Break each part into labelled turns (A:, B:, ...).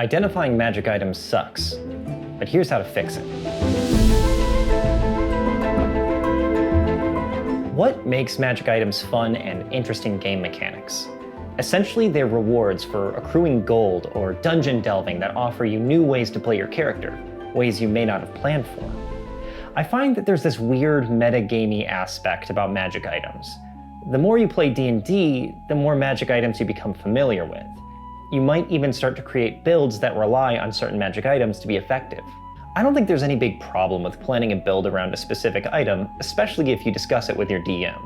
A: Identifying magic items sucks, but here's how to fix it. What makes magic items fun and interesting game mechanics? Essentially, they're rewards for accruing gold or dungeon delving that offer you new ways to play your character, ways you may not have planned for. I find that there's this weird metagamey aspect about magic items. The more you play D&D, the more magic items you become familiar with. You might even start to create builds that rely on certain magic items to be effective. I don't think there's any big problem with planning a build around a specific item, especially if you discuss it with your DM.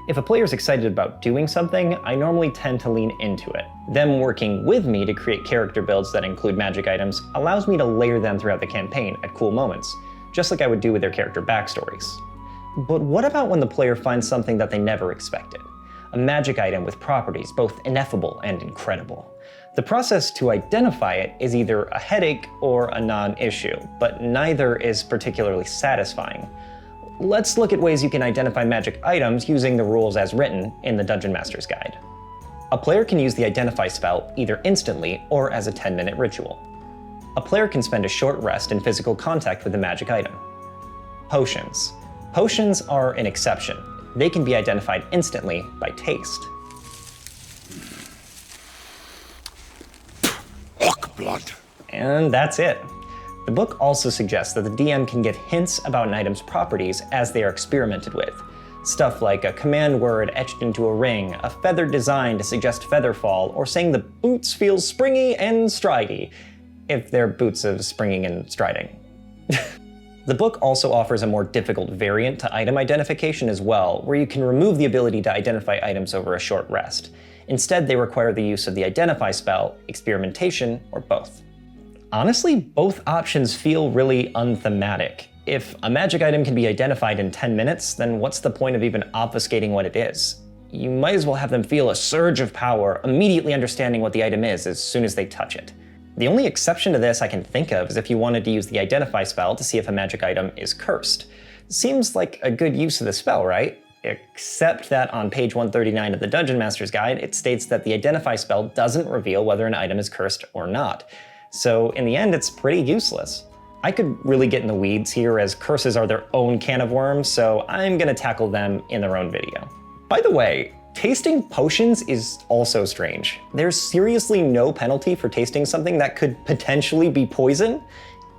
A: If a player's excited about doing something, I normally tend to lean into it. Them working with me to create character builds that include magic items allows me to layer them throughout the campaign at cool moments, just like I would do with their character backstories. But what about when the player finds something that they never expected? A magic item with properties both ineffable and incredible. The process to identify it is either a headache or a non-issue, but neither is particularly satisfying. Let's look at ways you can identify magic items using the rules as written in the Dungeon Master's Guide. A player can use the Identify spell either instantly or as a 10-minute ritual. A player can spend a short rest in physical contact with the magic item. Potions. Potions are an exception. They can be identified instantly by taste.
B: Blood.
A: And that's it. The book also suggests that the DM can get hints about an item's properties as they are experimented with. Stuff like a command word etched into a ring, a feather design to suggest featherfall, or saying the boots feel springy and stridey, if they're boots of springing and striding. The book also offers a more difficult variant to item identification as well, where you can remove the ability to identify items over a short rest. Instead, they require the use of the Identify spell, experimentation, or both. Honestly, both options feel really unthematic. If a magic item can be identified in 10 minutes, then what's the point of even obfuscating what it is? You might as well have them feel a surge of power, immediately understanding what the item is as soon as they touch it. The only exception to this I can think of is if you wanted to use the Identify spell to see if a magic item is cursed. Seems like a good use of the spell, right? Except that on page 139 of the Dungeon Master's Guide, it states that the Identify spell doesn't reveal whether an item is cursed or not. So in the end, it's pretty useless. I could really get in the weeds here, as curses are their own can of worms, so I'm gonna tackle them in their own video. By the way, tasting potions is also strange. There's seriously no penalty for tasting something that could potentially be poison.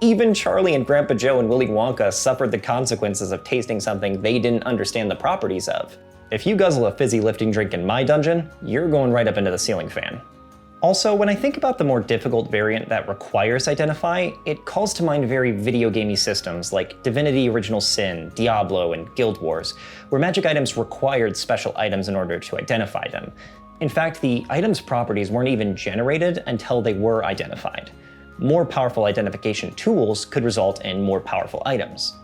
A: Even Charlie and Grandpa Joe and Willy Wonka suffered the consequences of tasting something they didn't understand the properties of. If you guzzle a fizzy lifting drink in my dungeon, you're going right up into the ceiling fan. Also, when I think about the more difficult variant that requires Identify, it calls to mind very video gamey systems like Divinity Original Sin, Diablo, and Guild Wars, where magic items required special items in order to identify them. In fact, the item's properties weren't even generated until they were identified. More powerful identification tools could result in more powerful items.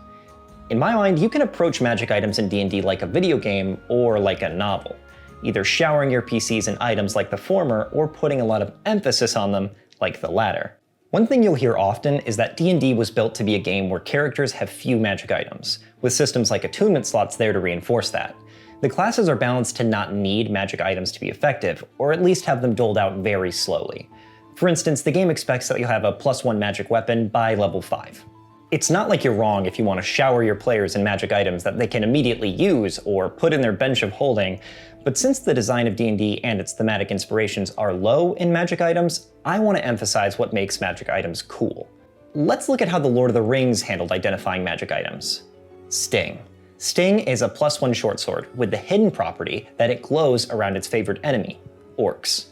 A: In my mind, you can approach magic items in D&D like a video game or like a novel, either showering your PCs in items like the former or putting a lot of emphasis on them like the latter. One thing you'll hear often is that D&D was built to be a game where characters have few magic items, with systems like attunement slots there to reinforce that. The classes are balanced to not need magic items to be effective, or at least have them doled out very slowly. For instance, the game expects that you'll have a +1 magic weapon by level 5. It's not like you're wrong if you want to shower your players in magic items that they can immediately use or put in their bench of holding, but since the design of D&D and its thematic inspirations are low in magic items, I want to emphasize what makes magic items cool. Let's look at how the Lord of the Rings handled identifying magic items. Sting. Sting is a +1 short sword with the hidden property that it glows around its favorite enemy, orcs.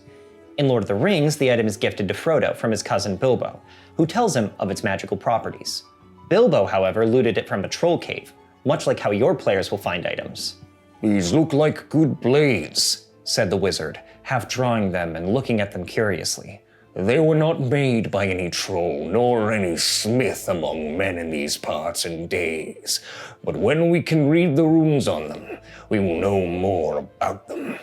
A: In Lord of the Rings, the item is gifted to Frodo from his cousin Bilbo, who tells him of its magical properties. Bilbo, however, looted it from a troll cave, much like how your players will find items.
B: "These look like good blades,"
A: said the wizard, half drawing them and looking at them curiously.
B: "They were not made by any troll, nor any smith among men in these parts and days. But when we can read the runes on them, we will know more about them."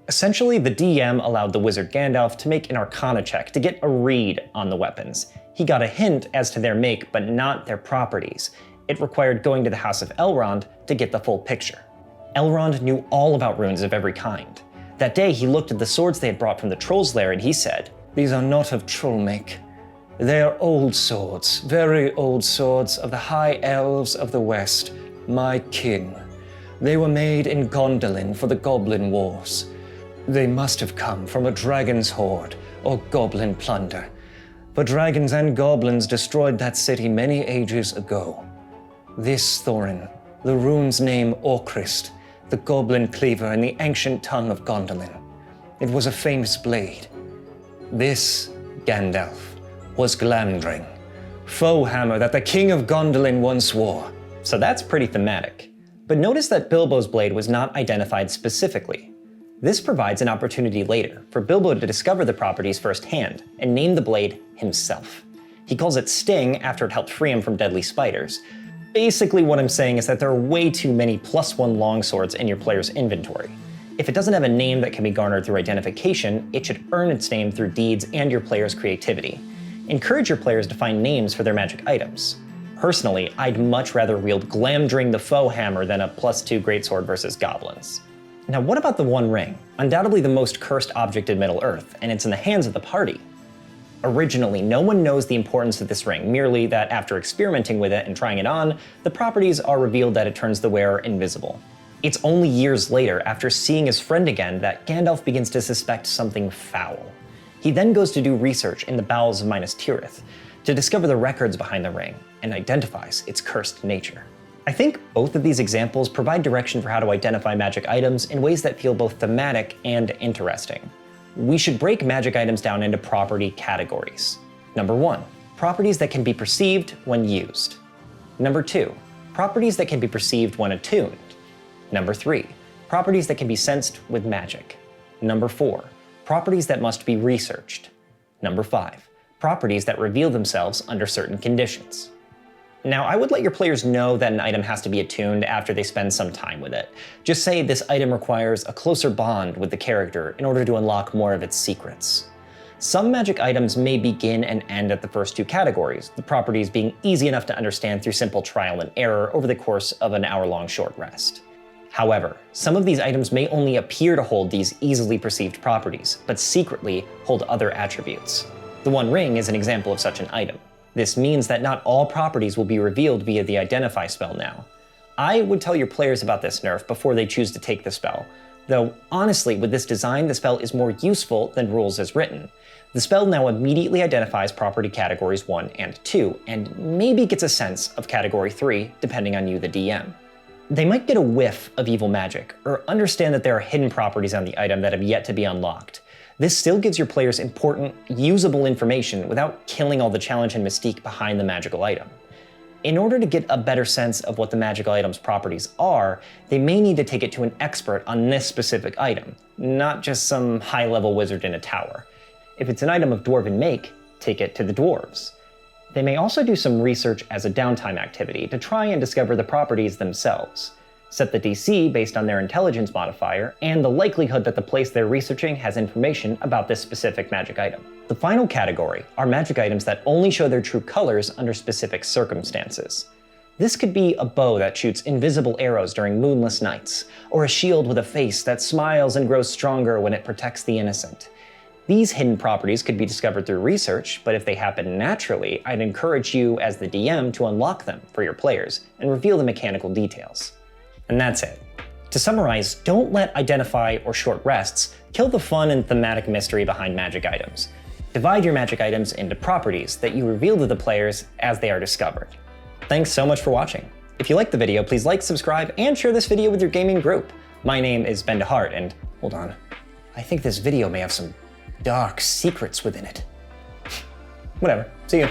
A: Essentially, the DM allowed the wizard Gandalf to make an Arcana check to get a read on the weapons. He got a hint as to their make, but not their properties. It required going to the House of Elrond to get the full picture. Elrond knew all about runes of every kind. That day, he looked at the swords they had brought from the Troll's Lair and he said, "These are not of troll make.
B: They are old swords, very old swords of the high elves of the west, my kin. They were made in Gondolin for the Goblin Wars. They must have come from a dragon's horde or goblin plunder, for dragons and goblins destroyed that city many ages ago. This Thorin, the rune's name Orcrist, the goblin cleaver in the ancient tongue of Gondolin. It was a famous blade. This, Gandalf, was Glamdring, foe hammer that the king of Gondolin once wore.
A: So that's pretty thematic. But notice that Bilbo's blade was not identified specifically. This provides an opportunity later for Bilbo to discover the properties firsthand and name the blade himself. He calls it Sting after it helped free him from deadly spiders. Basically what I'm saying is that there are way too many +1 longswords in your player's inventory. If it doesn't have a name that can be garnered through identification, it should earn its name through deeds and your player's creativity. Encourage your players to find names for their magic items. Personally, I'd much rather wield Glamdring the foe hammer than a +2 greatsword versus goblins. Now what about the One Ring? Undoubtedly the most cursed object in Middle-earth, and it's in the hands of the party. Originally, no one knows the importance of this ring, merely that after experimenting with it and trying it on, the properties are revealed that it turns the wearer invisible. It's only years later, after seeing his friend again, that Gandalf begins to suspect something foul. He then goes to do research in the bowels of Minas Tirith to discover the records behind the ring and identifies its cursed nature. I think both of these examples provide direction for how to identify magic items in ways that feel both thematic and interesting. We should break magic items down into property categories. Number 1, properties that can be perceived when used. Number 2, properties that can be perceived when attuned. Number 3, properties that can be sensed with magic. Number 4, properties that must be researched. Number 5, properties that reveal themselves under certain conditions. Now, I would let your players know that an item has to be attuned after they spend some time with it. Just say this item requires a closer bond with the character in order to unlock more of its secrets. Some magic items may begin and end at the first 2 categories, the properties being easy enough to understand through simple trial and error over the course of an hour-long short rest. However, some of these items may only appear to hold these easily perceived properties, but secretly hold other attributes. The One Ring is an example of such an item. This means that not all properties will be revealed via the Identify spell now. I would tell your players about this nerf before they choose to take the spell, though honestly with this design the spell is more useful than rules as written. The spell now immediately identifies property categories 1 and 2, and maybe gets a sense of category 3 depending on you the DM. They might get a whiff of evil magic, or understand that there are hidden properties on the item that have yet to be unlocked. This still gives your players important, usable information without killing all the challenge and mystique behind the magical item. In order to get a better sense of what the magical item's properties are, they may need to take it to an expert on this specific item, not just some high-level wizard in a tower. If it's an item of dwarven make, take it to the dwarves. They may also do some research as a downtime activity to try and discover the properties themselves. Set the DC based on their intelligence modifier and the likelihood that the place they're researching has information about this specific magic item. The final category are magic items that only show their true colors under specific circumstances. This could be a bow that shoots invisible arrows during moonless nights, or a shield with a face that smiles and grows stronger when it protects the innocent. These hidden properties could be discovered through research, but if they happen naturally, I'd encourage you as the DM to unlock them for your players and reveal the mechanical details. And that's it. To summarize, don't let identify or short rests kill the fun and thematic mystery behind magic items. Divide your magic items into properties that you reveal to the players as they are discovered. Thanks so much for watching. If you liked the video, please like, subscribe, and share this video with your gaming group. My name is DeHart, and hold on, I think this video may have some dark secrets within it. Whatever, see you.